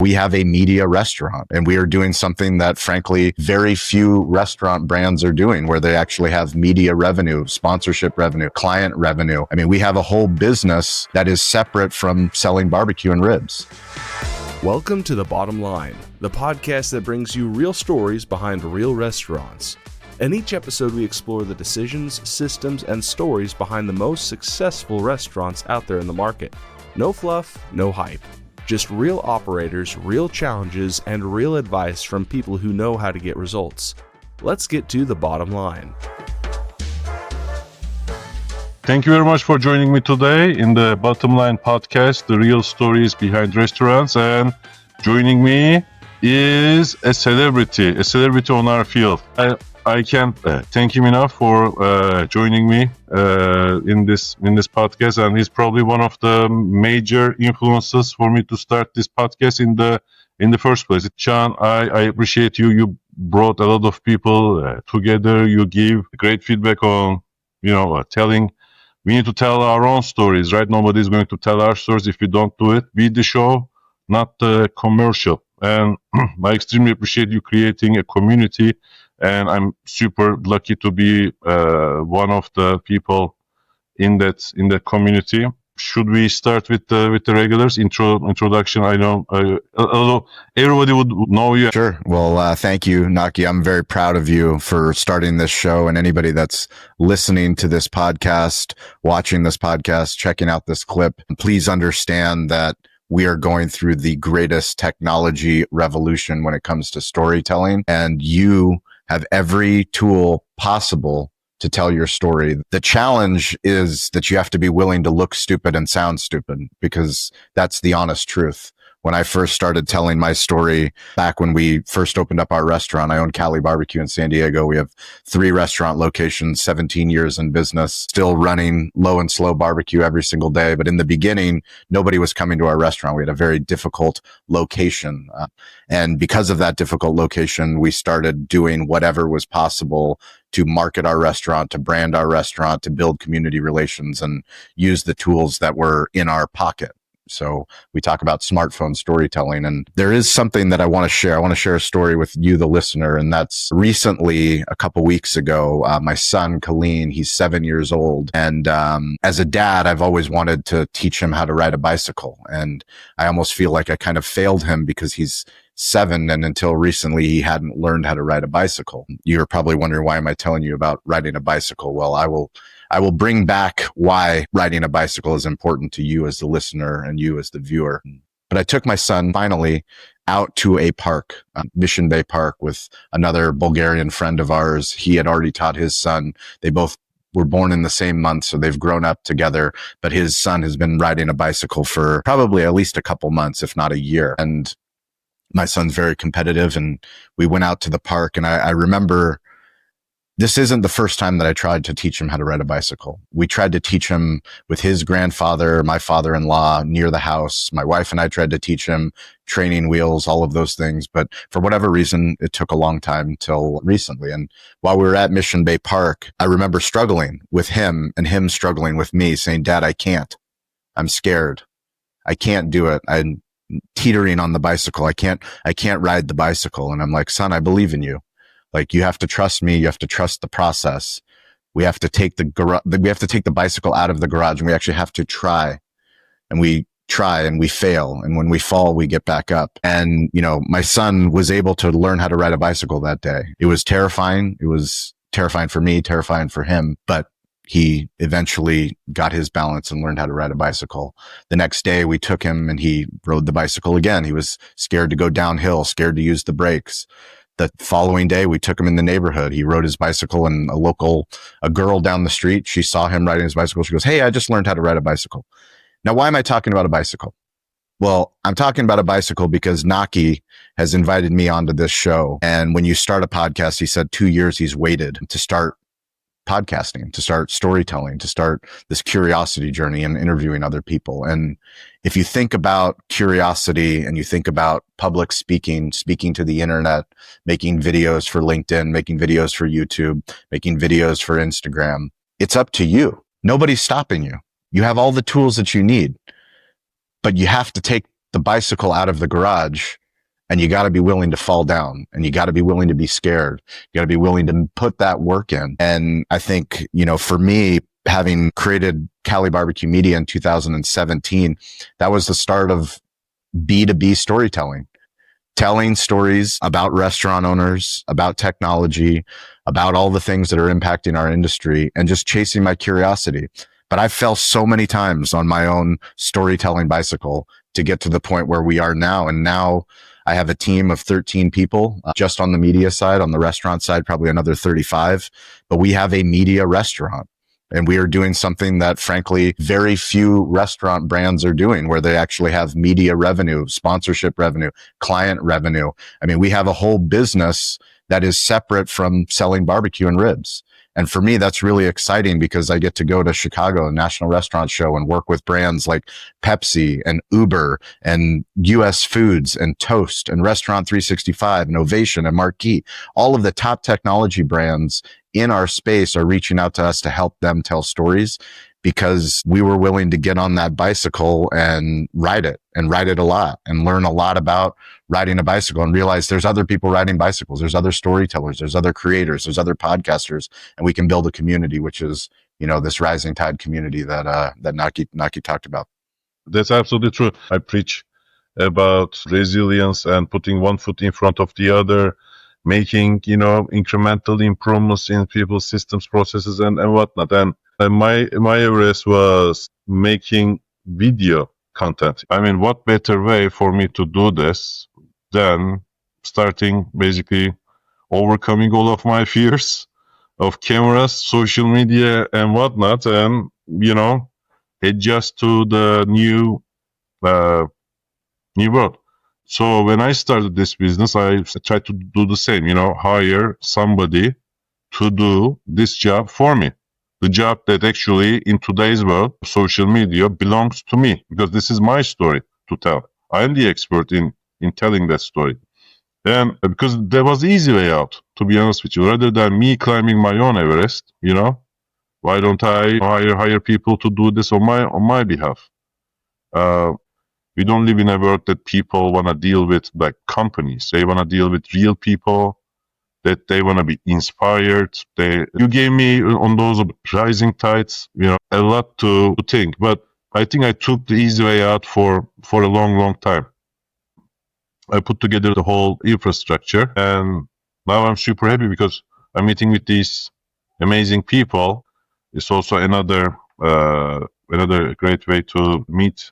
We have a media restaurant, and we are doing something that frankly very few restaurant brands are doing, where they actually have media revenue, sponsorship revenue, client revenue. I mean, we have a whole business that is separate from selling barbecue and ribs. Welcome to The Bottom Line, the podcast that brings you real stories behind real restaurants. In each episode, we explore the decisions, systems, and stories behind the most successful restaurants out there in the market. No fluff, no hype. Just real operators, real challenges, and real advice from people who know how to get results. Let's get to the bottom line. Thank you very much for joining me today in the Bottom Line podcast, the real stories behind restaurants. And joining me is a celebrity on our field. I can't thank him enough for joining me in this podcast, and he's probably one of the major influences for me to start this podcast in the first place. Shawn, I appreciate you. You brought a lot of people together. You give great feedback on telling. We need to tell our own stories, right? Nobody's going to tell our stories if we don't do it. Be the show, not the commercial. And I extremely appreciate you creating a community. And I'm super lucky to be one of the people in that community. Should we start with the regulars introduction? I know although everybody would know you. Sure. Well, thank you, Naki. I'm very proud of you for starting this show, and anybody that's listening to this podcast, watching this podcast, checking out this clip. Please understand that we are going through the greatest technology revolution when it comes to storytelling, and you have every tool possible to tell your story. The challenge is that you have to be willing to look stupid and sound stupid, because that's the honest truth. When I first started telling my story back when we first opened up our restaurant, I own Cali Barbecue in San Diego. We have 3 restaurant locations, 17 years in business, still running low and slow barbecue every single day. But in the beginning, nobody was coming to our restaurant. We had a very difficult location. And because of that difficult location, we started doing whatever was possible to market our restaurant, to brand our restaurant, to build community relations, and use the tools that were in our pocket. So we talk about smartphone storytelling, and there is something that I want to share. I want to share a story with you, the listener. And that's recently, a couple weeks ago, my son, Colleen, he's 7 years old. And as a dad, I've always wanted to teach him how to ride a bicycle. And I almost feel like I kind of failed him because he's 7, and until recently, he hadn't learned how to ride a bicycle. You're probably wondering, why am I telling you about riding a bicycle? Well, I will bring back why riding a bicycle is important to you as the listener and you as the viewer. But I took my son finally out to a park, Mission Bay Park, with another Bulgarian friend of ours. He had already taught his son. They both were born in the same month, so they've grown up together. But his son has been riding a bicycle for probably at least a couple months, if not a year. And my son's very competitive, and we went out to the park, and I remember this isn't the first time that I tried to teach him how to ride a bicycle. We tried to teach him with his grandfather, my father-in-law, near the house. My wife and I tried to teach him training wheels, all of those things. But for whatever reason, it took a long time till recently. And while we were at Mission Bay Park, I remember struggling with him and him struggling with me, saying, "Dad, I can't. I'm scared. I can't do it. I'm teetering on the bicycle. I can't ride the bicycle." And I'm like, "Son, I believe in you. Like, you have to trust me. You have to trust the process. We have to take the bicycle out of the garage, and we actually have to try. And we try and we fail. And when we fall, we get back up." And, my son was able to learn how to ride a bicycle that day. It was terrifying. It was terrifying for me, terrifying for him, but he eventually got his balance and learned how to ride a bicycle. The next day we took him and he rode the bicycle again. He was scared to go downhill, scared to use the brakes. The following day, we took him in the neighborhood. He rode his bicycle, and a girl down the street, she saw him riding his bicycle. She goes, "Hey, I just learned how to ride a bicycle." Now, why am I talking about a bicycle? Well, I'm talking about a bicycle because Naki has invited me onto this show. And when you start a podcast, he said 2 years he's waited to start podcasting, to start storytelling, to start this curiosity journey and interviewing other people. And if you think about curiosity and you think about public speaking to the internet, making videos for LinkedIn, making videos for YouTube, making videos for Instagram, it's up to you. Nobody's stopping you. You have all the tools that you need, but you have to take the bicycle out of the garage, and you got to be willing to fall down, and you got to be willing to be scared. You got to be willing to put that work in. And I think, for me, having created Cali Barbecue Media in 2017, that was the start of B2B storytelling, telling stories about restaurant owners, about technology, about all the things that are impacting our industry, and just chasing my curiosity. But I fell so many times on my own storytelling bicycle to get to the point where we are now. And now I have a team of 13 people just on the media side. On the restaurant side, probably another 35. But we have a media restaurant. And we are doing something that, frankly, very few restaurant brands are doing, where they actually have media revenue, sponsorship revenue, client revenue. I mean, we have a whole business that is separate from selling barbecue and ribs. And for me, that's really exciting because I get to go to Chicago, a national restaurant show, and work with brands like Pepsi and Uber and US Foods and Toast and Restaurant 365 and Ovation and Marquee. All of the top technology brands in our space are reaching out to us to help them tell stories, because we were willing to get on that bicycle and ride it a lot and learn a lot about riding a bicycle, and realize there's other people riding bicycles. There's other storytellers, there's other creators, there's other podcasters, and we can build a community, which is, this rising tide community that Naki talked about. That's absolutely true. I preach about resilience and putting one foot in front of the other, making, incremental improvements in people's systems, processes, and whatnot. And my Everest was making video content. I mean, what better way for me to do this than starting basically overcoming all of my fears of cameras, social media, and whatnot, and, adjust to the new world. So when I started this business, I tried to do the same, hire somebody to do this job for me. The job that actually in today's world, social media belongs to me, because this is my story to tell. I am the expert in telling that story. And because there was easy way out, to be honest with you, rather than me climbing my own Everest, why don't I hire people to do this on my behalf? We don't live in a world that people want to deal with like companies. They want to deal with real people, that they want to be inspired. You gave me on those rising tides, a lot to think. But I think I took the easy way out for a long, long time. I put together the whole infrastructure, and now I'm super happy because I'm meeting with these amazing people. It's also another great way to meet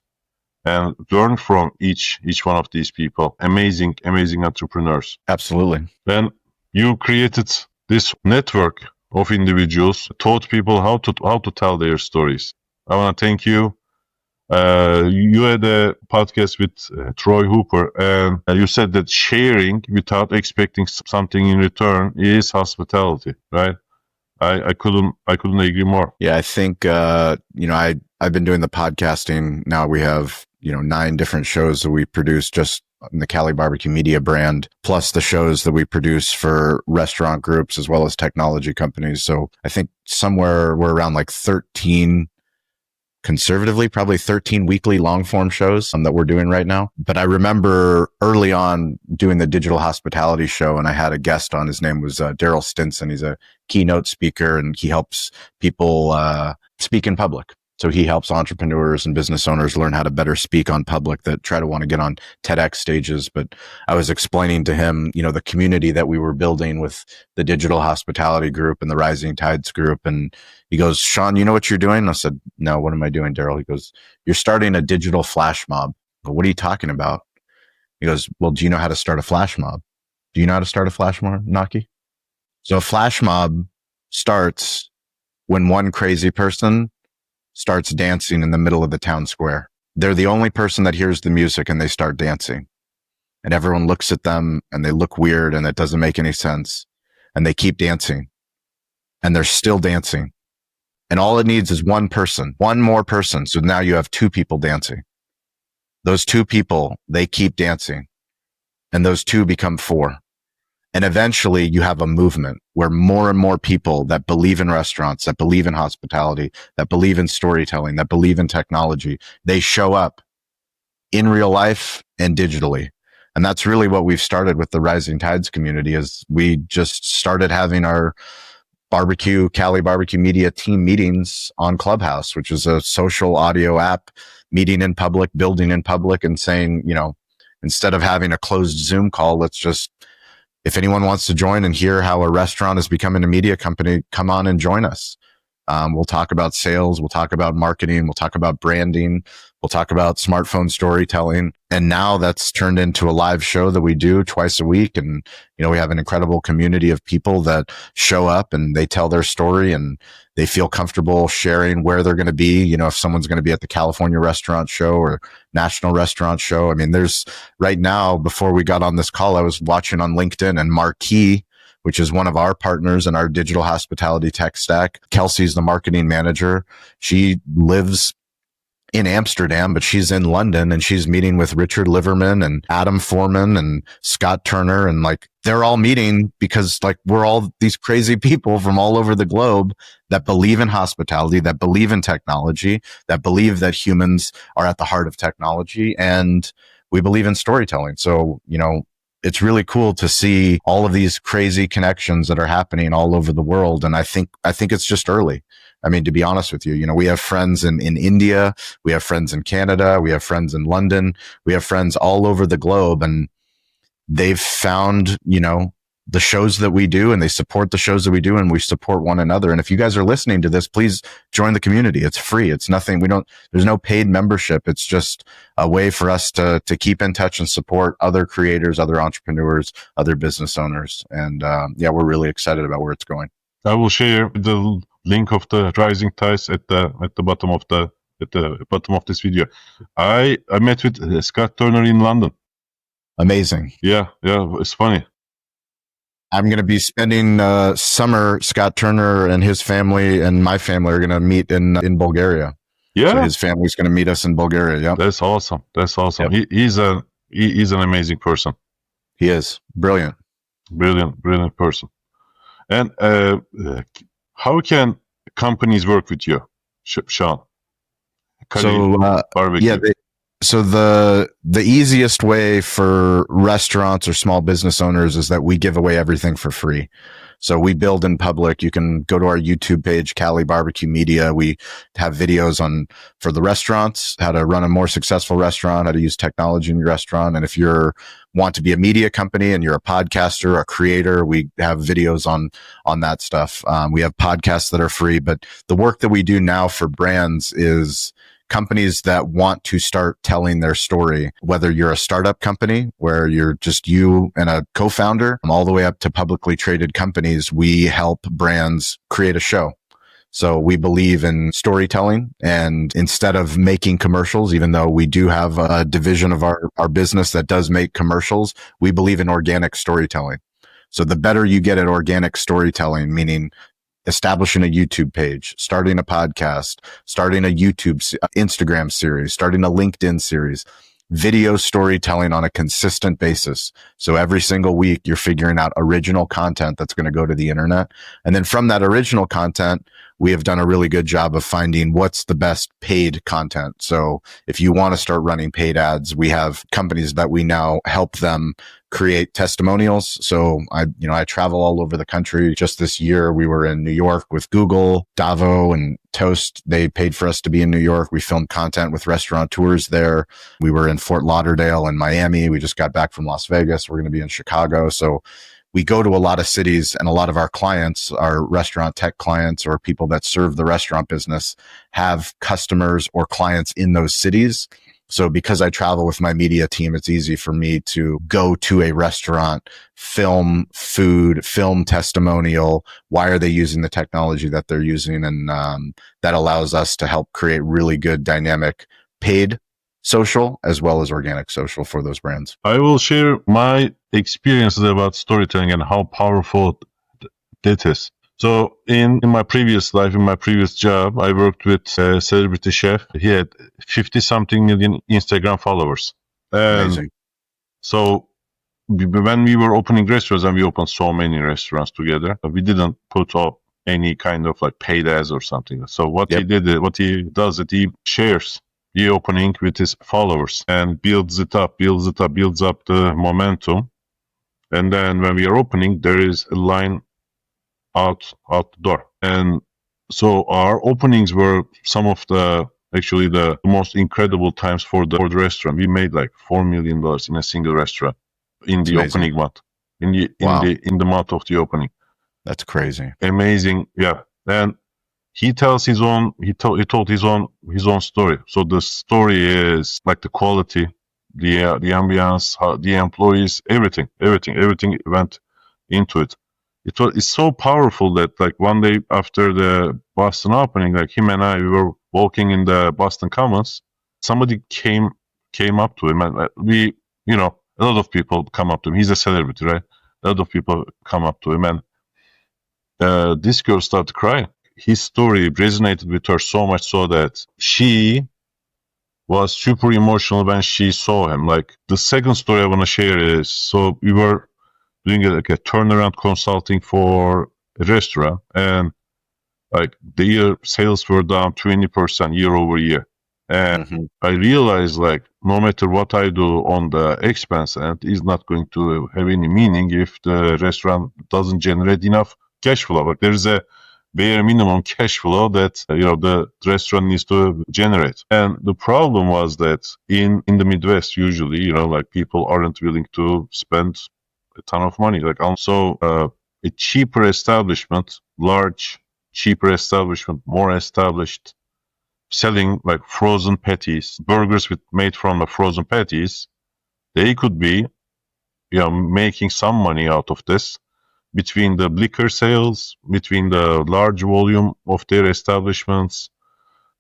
and learn from each one of these people. Amazing entrepreneurs. Absolutely. Then you created this network of individuals, taught people how to tell their stories. I want to thank you. You had a podcast with Troy Hooper, and you said that sharing without expecting something in return is hospitality, right? I couldn't agree more. Yeah, I think I've been doing the podcasting now. We have 9 different shows that we produce just in the Cali Barbecue Media brand, plus the shows that we produce for restaurant groups as well as technology companies. So I think somewhere we're around like 13, conservatively, probably 13 weekly long form shows that we're doing right now. But I remember early on doing the digital hospitality show, and I had a guest on. His name was Daryl Stinson. He's a keynote speaker, and he helps people speak in public. So he helps entrepreneurs and business owners learn how to better speak on public that try to want to get on TEDx stages. But I was explaining to him, the community that we were building with the digital hospitality group and the Rising Tides group. And he goes, "Shawn, you know what you're doing?" I said, "No, what am I doing, Daryl?" He goes, "You're starting a digital flash mob." I go, "What are you talking about?" He goes, "Well, do you know how to start a flash mob?" Do you know how to start a flash mob, Naki? So a flash mob starts when one crazy person starts dancing in the middle of the town square. They're the only person that hears the music, and they start dancing. And everyone looks at them and they look weird and it doesn't make any sense. And they keep dancing. And they're still dancing. And all it needs is one more person. So now you have 2 people dancing. Those 2 people, they keep dancing. And those 2 become 4. And eventually you have a movement where more and more people that believe in restaurants, that believe in hospitality, that believe in storytelling, that believe in technology, they show up in real life and digitally. And that's really what we've started with the Rising Tides community. Is we just started having our Cali barbecue media team meetings on Clubhouse, which is a social audio app, meeting in public, building in public, and saying, instead of having a closed Zoom call, let's just, if anyone wants to join and hear how a restaurant is becoming a media company, come on and join us. We'll talk about sales. We'll talk about marketing. We'll talk about branding. We'll talk about smartphone storytelling. And now that's turned into a live show that we do twice a week. And, we have an incredible community of people that show up and they tell their story and they feel comfortable sharing where they're going to be. If someone's going to be at the California restaurant show or national restaurant show. I mean, there's right now, before we got on this call, I was watching on LinkedIn, and Marquee, which is one of our partners in our digital hospitality tech stack. Kelsey's the marketing manager. She lives in Amsterdam, but she's in London, and she's meeting with Richard Liverman and Adam Foreman and Scott Turner. And they're all meeting because we're all these crazy people from all over the globe that believe in hospitality, that believe in technology, that believe that humans are at the heart of technology. And we believe in storytelling. So, it's really cool to see all of these crazy connections that are happening all over the world. And I think it's just early. I mean, to be honest with you, we have friends in India, we have friends in Canada, we have friends in London, we have friends all over the globe, and they've found, the shows that we do, and they support the shows that we do, and we support one another. And if you guys are listening to this, please join the community. It's free. It's nothing. There's no paid membership. It's just a way for us to keep in touch and support other creators, other entrepreneurs, other business owners. And we're really excited about where it's going. I will share the link of the Rising Tides at the bottom of this video. I met with Scott Turner in London. Amazing. Yeah, it's funny. I'm going to be spending summer. Scott Turner and his family and my family are going to meet in Bulgaria. Yeah, so his family's going to meet us in Bulgaria. Yeah, that's awesome. Yep. He's an amazing person. He is brilliant person. And how can companies work with you, Shawn? Barbecue. So the easiest way for restaurants or small business owners is that we give away everything for free. So we build in public. You can go to our YouTube page, Cali Barbecue Media. We have videos for the restaurants, how to run a more successful restaurant, how to use technology in your restaurant. And if you want to be a media company and you're a podcaster, a creator, we have videos on that stuff. We have podcasts that are free, but the work that we do now for brands is companies that want to start telling their story, whether you're a startup company where you're just you and a co-founder, all the way up to publicly traded companies, we help brands create a show. So we believe in storytelling, and instead of making commercials, even though we do have a division of our business that does make commercials, we believe in organic storytelling. So the better you get at organic storytelling, meaning establishing a YouTube page, starting a podcast, starting a Instagram series, starting a LinkedIn series, video storytelling on a consistent basis. So every single week you're figuring out original content that's going to go to the internet. And then from that original content, we have done a really good job of finding what's the best paid content. So if you want to start running paid ads, we have companies that we now help them create testimonials. So I travel all over the country. Just this year, we were in New York with Google, Davo, and Toast. They paid for us to be in New York. We filmed content with restaurateurs there. We were in Fort Lauderdale and Miami. We just got back from Las Vegas. We're going to be in Chicago. So we go to a lot of cities, and a lot of our clients, our restaurant tech clients or people that serve the restaurant business, have customers or clients in those cities. So because I travel with my media team, it's easy for me to go to a restaurant, film food, film testimonial. Why are they using the technology that they're using? And that allows us to help create really good dynamic paid social as well as organic social for those brands. I will share my experiences about storytelling and how powerful that is. So in my previous life, in my previous job, I worked with a celebrity chef. He had 50-something million Instagram followers. Amazing. So when we were opening restaurants, and we opened so many restaurants together, we didn't put up any kind of paid ads or something. So what he does is he shares reopening with his followers and builds up the momentum. And then when we are opening, there is a line out the door. And so our openings were some of the most incredible times for the restaurant. We made like $4 million in a single restaurant in the opening month. In the month of the opening. That's crazy. Amazing. Yeah. And he tells he told his own story. So the story is like the quality, the ambience, the employees, everything went into it. It's so powerful that like one day after the Boston opening, like him and I, we were walking in the Boston Commons. Somebody came up to him, and a lot of people come up to him. He's a celebrity, right? A lot of people come up to him, and this girl started crying. His story resonated with her so much so that she was super emotional when she saw him. Like the second story I want to share is, so we were doing a turnaround consulting for a restaurant, and like their sales were down 20% year over year. And I realized like no matter what I do on the expense end is not going to have any meaning if the restaurant doesn't generate enough cash flow. Like there's a bare minimum cash flow that the restaurant needs to generate. And the problem was that in the Midwest, usually like people aren't willing to spend a ton of money. Like also a cheaper establishment, more established, selling like frozen patties, burgers made from the frozen patties, they could be making some money out of this between the liquor sales, between the large volume of their establishments.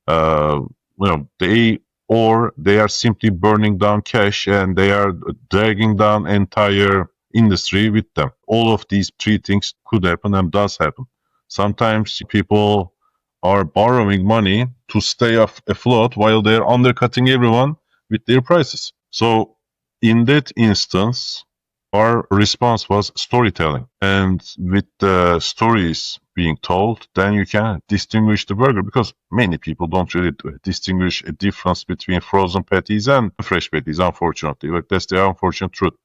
They are simply burning down cash, and they are dragging down entire industry with them. All of these three things could happen and does happen. Sometimes people are borrowing money to stay afloat while they're undercutting everyone with their prices. So in that instance, our response was storytelling. And with the stories being told, then you can distinguish the burger, because many people don't really distinguish a difference between frozen patties and fresh patties, unfortunately. Like that's the unfortunate truth.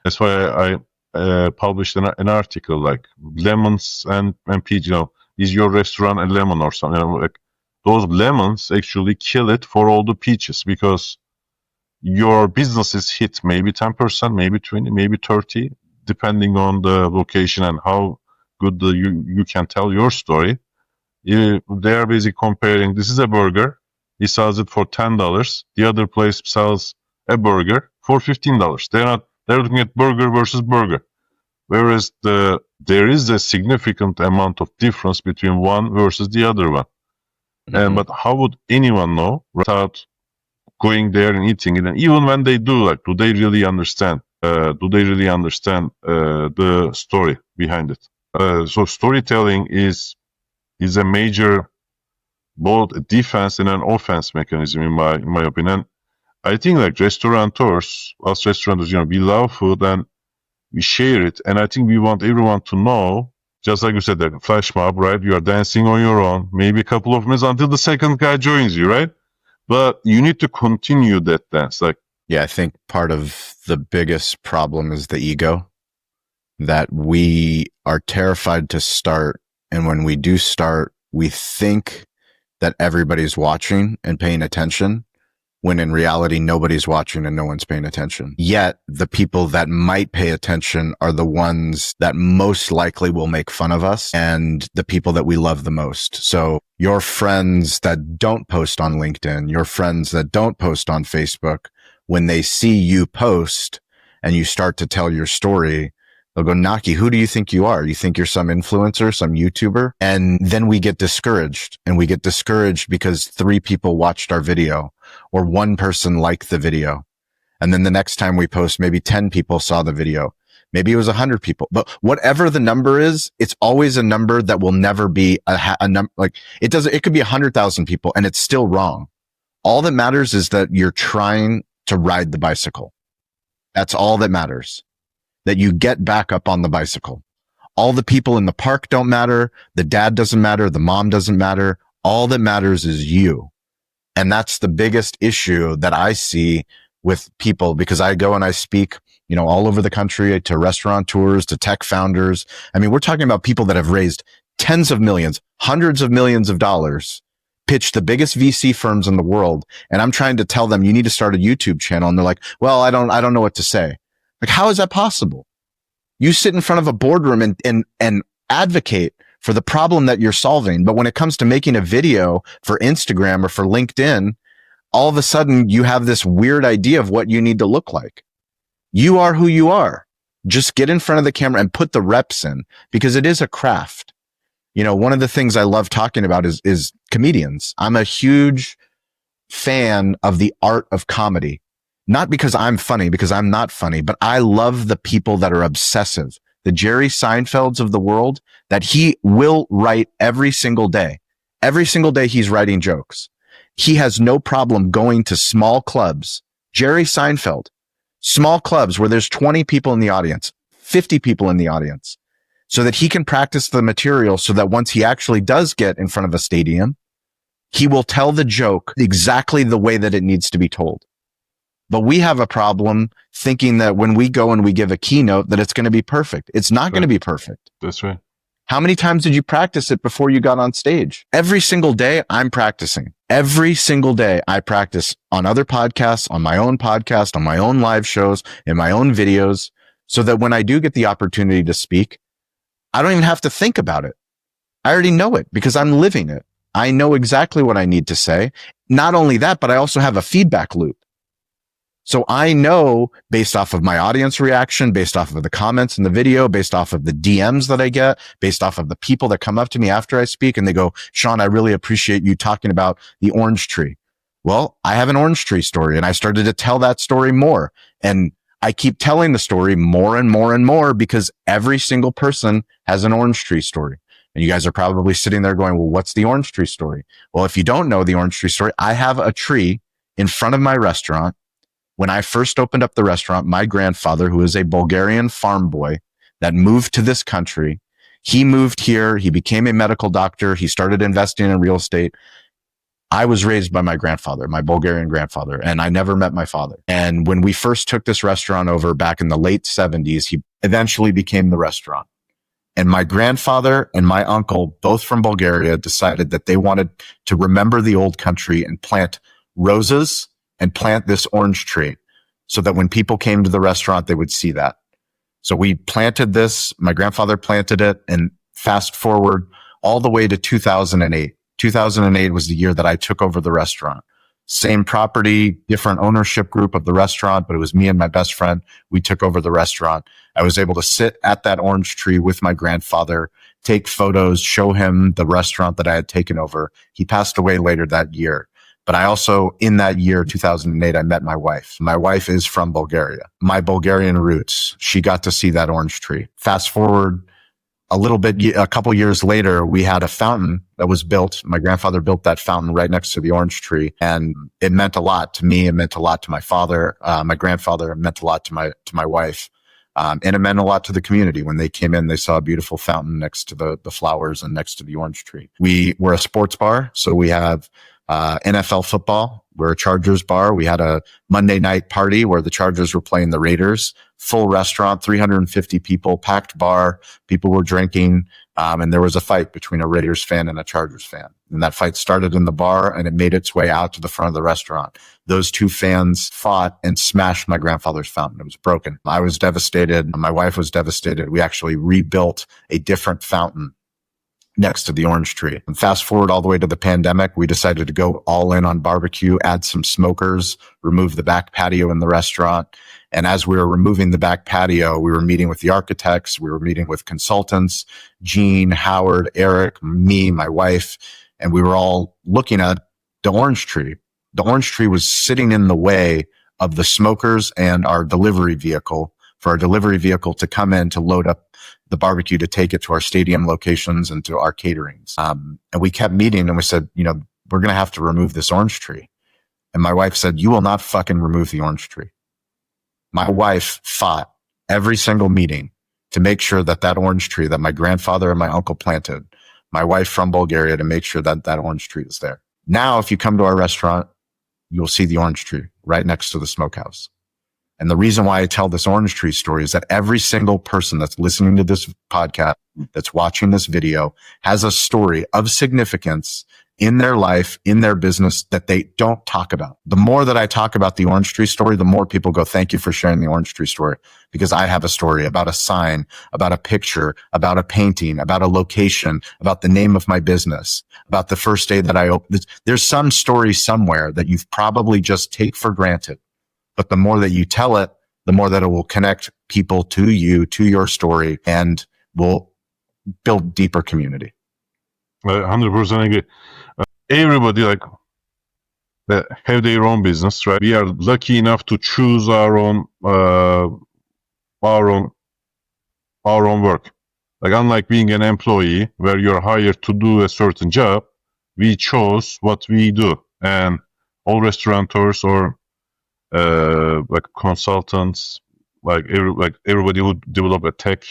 That's why I published an article like lemons and peach. Is your restaurant a lemon or something? Like those lemons actually kill it for all the peaches, because your business is hit maybe 10%, maybe 20, maybe 30, depending on the location and how good you can tell your story. They are basically comparing, this is a burger, he sells it for $10. The other place sells a burger for $15. They're looking at burger versus burger. Whereas there is a significant amount of difference between one versus the other one. But how would anyone know without going there and eating it? And even when they do, do they really understand? The story behind it? So storytelling is a major, both a defense and an offense mechanism in my opinion. I think like us restaurateurs, we love food and we share it, and I think we want everyone to know, just like you said, that flash mob, right? You are dancing on your own, maybe a couple of minutes until the second guy joins you, right? But you need to continue that dance. Yeah, I think part of the biggest problem is the ego, that we are terrified to start. And when we do start, we think that everybody's watching and paying attention, when in reality, nobody's watching and no one's paying attention. Yet the people that might pay attention are the ones that most likely will make fun of us, and the people that we love the most. So your friends that don't post on LinkedIn, your friends that don't post on Facebook, when they see you post and you start to tell your story, they'll go, Naki, who do you think you are? You think you're some influencer, some YouTuber? And then we get discouraged, and we get discouraged because 3 people watched our video or 1 person liked the video. And then the next time we post, maybe 10 people saw the video. Maybe it was 100 people, but whatever the number is, it's always a number that will never be a number. Like it could be 100,000 people and it's still wrong. All that matters is that you're trying to ride the bicycle. That's all that matters. That you get back up on the bicycle. All the people in the park don't matter. The dad doesn't matter. The mom doesn't matter. All that matters is you. And that's the biggest issue that I see with people, because I go and I speak, all over the country to restaurateurs, to tech founders. I mean, we're talking about people that have raised tens of millions, hundreds of millions of dollars, pitched the biggest VC firms in the world. And I'm trying to tell them, you need to start a YouTube channel. And they're like, well, I don't know what to say. Like, how is that possible? You sit in front of a boardroom and advocate for the problem that you're solving. But when it comes to making a video for Instagram or for LinkedIn, all of a sudden you have this weird idea of what you need to look like. You are who you are. Just get in front of the camera and put the reps in, because it is a craft. One of the things I love talking about is comedians. I'm a huge fan of the art of comedy. Not because I'm funny, because I'm not funny, but I love the people that are obsessive. The Jerry Seinfelds of the world, that he will write every single day. Every single day he's writing jokes. He has no problem going to small clubs. Jerry Seinfeld, small clubs where there's 20 people in the audience, 50 people in the audience, so that he can practice the material, so that once he actually does get in front of a stadium, he will tell the joke exactly the way that it needs to be told. But we have a problem thinking that when we go and we give a keynote that it's going to be perfect. It's not going to be perfect. That's right. How many times did you practice it before you got on stage? Every single day I'm practicing. Every single day I practice on other podcasts, on my own podcast, on my own live shows, in my own videos, so that when I do get the opportunity to speak, I don't even have to think about it. I already know it because I'm living it. I know exactly what I need to say. Not only that, but I also have a feedback loop. So I know, based off of my audience reaction, based off of the comments in the video, based off of the DMs that I get, based off of the people that come up to me after I speak and they go, Shawn, I really appreciate you talking about the orange tree. Well, I have an orange tree story, and I started to tell that story more. And I keep telling the story more and more and more, because every single person has an orange tree story. And you guys are probably sitting there going, well, what's the orange tree story? Well, if you don't know the orange tree story, I have a tree in front of my restaurant. When I first opened up the restaurant, my grandfather, who is a Bulgarian farm boy that moved to this country, he moved here. He became a medical doctor. He started investing in real estate. I was raised by my grandfather, my Bulgarian grandfather, and I never met my father. And when we first took this restaurant over back in the late 70s, he eventually became the restaurant. And my grandfather and my uncle, both from Bulgaria, decided that they wanted to remember the old country and plant roses and plant this orange tree, so that when people came to the restaurant, they would see that. So we planted this, my grandfather planted it, and fast forward all the way to 2008. 2008 was the year that I took over the restaurant. Same property, different ownership group of the restaurant, but it was me and my best friend. We took over the restaurant. I was able to sit at that orange tree with my grandfather, take photos, show him the restaurant that I had taken over. He passed away later that year. But I also, in that year, 2008, I met my wife. My wife is from Bulgaria. My Bulgarian roots, she got to see that orange tree. Fast forward a couple years later, we had a fountain that was built. My grandfather built that fountain right next to the orange tree. And it meant a lot to me. It meant a lot to my father, my grandfather. It meant a lot to my wife. And it meant a lot to the community. When they came in, they saw a beautiful fountain next to the flowers and next to the orange tree. We're a sports bar, so we have NFL football. We're a Chargers bar. We had a Monday night party where the Chargers were playing the Raiders. Full restaurant, 350 people, packed bar. People were drinking. And there was a fight between a Raiders fan and a Chargers fan. And that fight started in the bar and it made its way out to the front of the restaurant. Those two fans fought and smashed my grandfather's fountain. It was broken. I was devastated. My wife was devastated. We actually rebuilt a different fountain next to the orange tree. And fast forward all the way to the pandemic, we decided to go all in on barbecue, add some smokers, remove the back patio in the restaurant. And as we were removing the back patio, we were meeting with the architects, we were meeting with consultants, Gene, Howard, Eric, me, my wife, and we were all looking at the orange tree. The orange tree was sitting in the way of the smokers and our delivery vehicle, for our delivery vehicle to come in to load up the barbecue to take it to our stadium locations and to our caterings. And we kept meeting and we said, we're going to have to remove this orange tree. And my wife said, you will not fucking remove the orange tree. My wife fought every single meeting to make sure that that orange tree that my grandfather and my uncle planted, my wife from Bulgaria, to make sure that that orange tree is there. Now, if you come to our restaurant, you'll see the orange tree right next to the smokehouse. And the reason why I tell this orange tree story is that every single person that's listening to this podcast, that's watching this video, has a story of significance in their life, in their business that they don't talk about. The more that I talk about the orange tree story, the more people go, thank you for sharing the orange tree story, because I have a story about a sign, about a picture, about a painting, about a location, about the name of my business, about the first day that I opened. There's some story somewhere that you've probably just take for granted. But the more that you tell it, the more that it will connect people to you, to your story, and will build deeper community. 100% agree. Everybody that have their own business, right? We are lucky enough to choose our own work. Like, unlike being an employee where you're hired to do a certain job, we chose what we do, and all restaurateurs or like consultants, like everybody who develop a tech,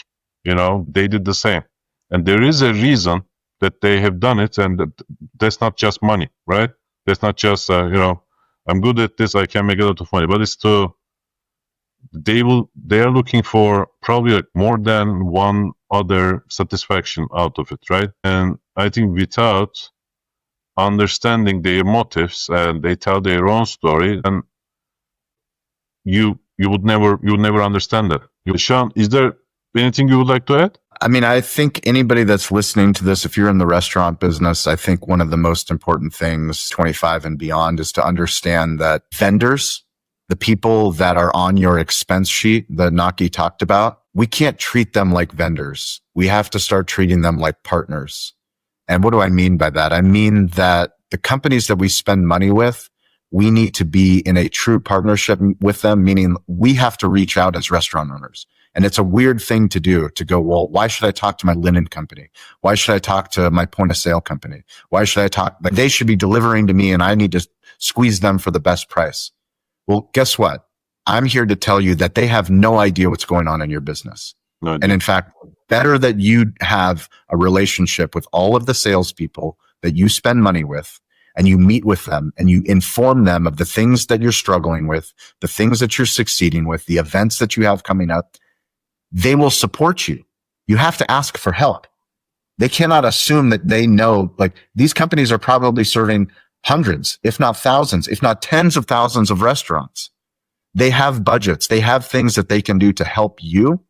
they did the same. And there is a reason that they have done it, and that's not just money, right? That's not just I'm good at this, I can make a lot of money, but it's they are looking for probably more than one other satisfaction out of it, right? And I think without understanding their motives, and they tell their own story, and you would never understand that. Shawn, is there anything you would like to add? I mean, I think anybody that's listening to this, if you're in the restaurant business, I think one of the most important things, 25 and beyond, is to understand that vendors, the people that are on your expense sheet that Naki talked about, we can't treat them like vendors. We have to start treating them like partners. And what do I mean by that? I mean that the companies that we spend money with, we need to be in a true partnership with them, meaning we have to reach out as restaurant owners. And it's a weird thing to do, to go, well, why should I talk to my linen company? Why should I talk to my point of sale company? Why should I talk? Like, they should be delivering to me and I need to squeeze them for the best price. Well, guess what? I'm here to tell you that they have no idea what's going on in your business. No. And in fact, better that you have a relationship with all of the salespeople that you spend money with, and you meet with them and you inform them of the things that you're struggling with, the things that you're succeeding with, the events that you have coming up. They will support you. You have to ask for help. They cannot assume that they know, like, these companies are probably serving hundreds, if not thousands, if not tens of thousands of restaurants. They have budgets. They have things that they can do to help you.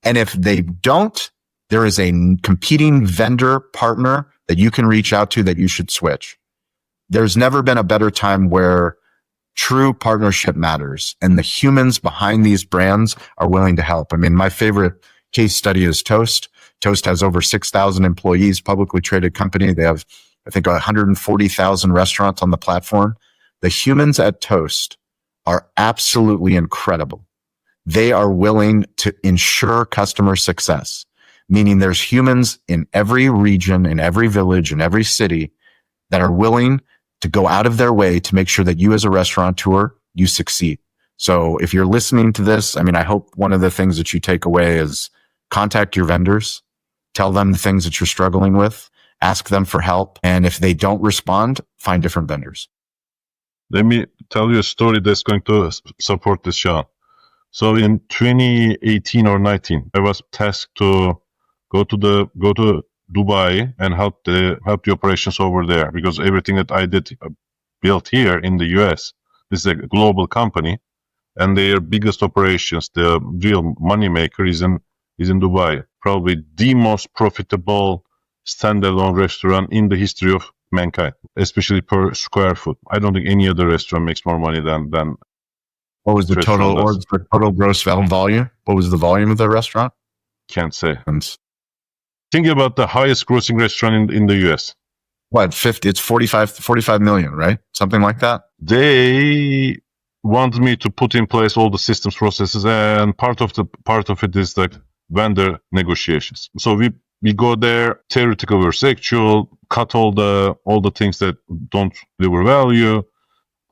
And if they don't, there is a competing vendor partner that you can reach out to that you should switch. There's never been a better time where true partnership matters, and the humans behind these brands are willing to help. I mean, my favorite case study is Toast. Toast has over 6,000 employees, publicly traded company. They have, I think, 140,000 restaurants on the platform. The humans at Toast are absolutely incredible. They are willing to ensure customer success, meaning there's humans in every region, in every village, in every city that are willing to go out of their way to make sure that you as a restaurateur, you succeed. So if you're listening to this, I mean, I hope one of the things that you take away is contact your vendors, tell them the things that you're struggling with, ask them for help. And if they don't respond, find different vendors. Let me tell you a story that's going to support this, Shawn. So in 2018 or 19, I was tasked to go to Dubai and help the operations over there, because everything that I did built here in the US. This is a global company, and their biggest operations, the real money maker, is in Dubai. Probably the most profitable standalone restaurant in the history of mankind, especially per square foot. I don't think any other restaurant makes more money than. What was the total gross volume? What was the volume of the restaurant? Can't say. Think about the highest grossing restaurant in the US. What, 50? It's 45 million, right? Something like that. They want me to put in place all the systems, processes, and part of it is like vendor negotiations. So we go there, theoretical versus actual, cut all the things that don't deliver value,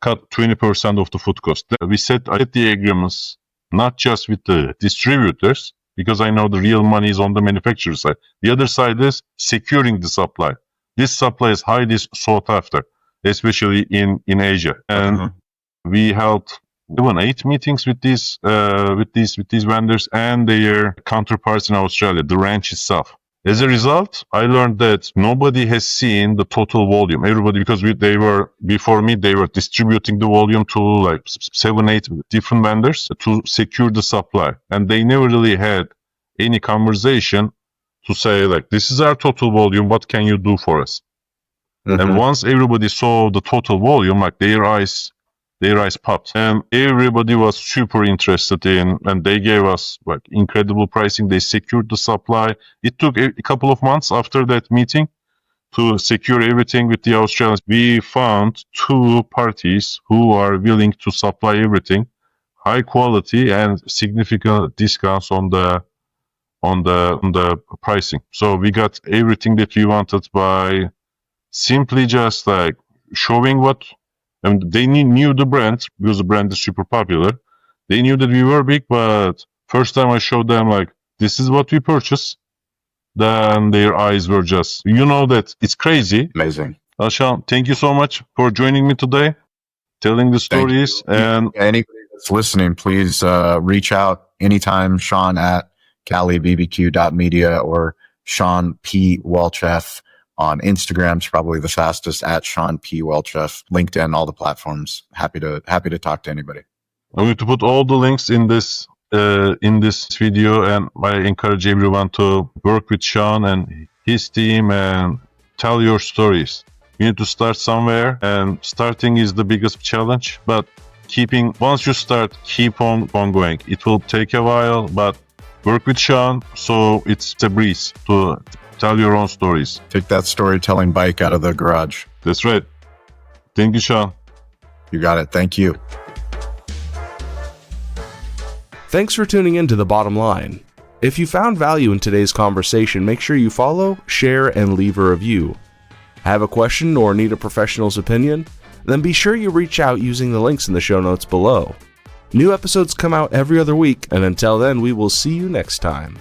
cut 20% of the food cost. We set the agreements not just with the distributors, because I know the real money is on the manufacturer side. The other side is securing the supply. This supply is highly sought after. especially in Asia. And we held 8 meetings with these vendors and their counterparts in Australia, the ranch itself. As a result, I learned that nobody has seen the total volume. Everybody, because before me, they were distributing the volume to like 7, 8 different vendors to secure the supply. And they never really had any conversation to say like, this is our total volume. What can you do for us? And once everybody saw the total volume, like their eyes popped, and everybody was super interested in, and they gave us like incredible pricing. They secured the supply. It took a couple of months after that meeting to secure everything with the Australians. We found 2 parties who are willing to supply everything, high quality and significant discounts on the pricing. So we got everything that we wanted by simply just like showing what. And they knew the brand because the brand is super popular. They knew that we were big, but first time I showed them like, this is what we purchased, then their eyes were just, that it's crazy. Amazing. Shawn, thank you so much for joining me today, telling the stories. And anybody that's listening, please reach out anytime, Shawn at calibbq.media or Shawn P. Walchef. On Instagram, it's probably the fastest at Shawn P. Walchef. LinkedIn, all the platforms. Happy to talk to anybody. I'm going to put all the links in this video, and I encourage everyone to work with Shawn and his team and tell your stories. You need to start somewhere, and starting is the biggest challenge. But once you start, keep on going. It will take a while, but work with Shawn, so it's a breeze to tell your own stories. Take that storytelling bike out of the garage. That's right. Thank you, Shawn. You got it. Thank you. Thanks for tuning in to The Bottom Line. If you found value in today's conversation, make sure you follow, share, and leave a review. Have a question or need a professional's opinion? Then be sure you reach out using the links in the show notes below. New episodes come out every other week, and until then, we will see you next time.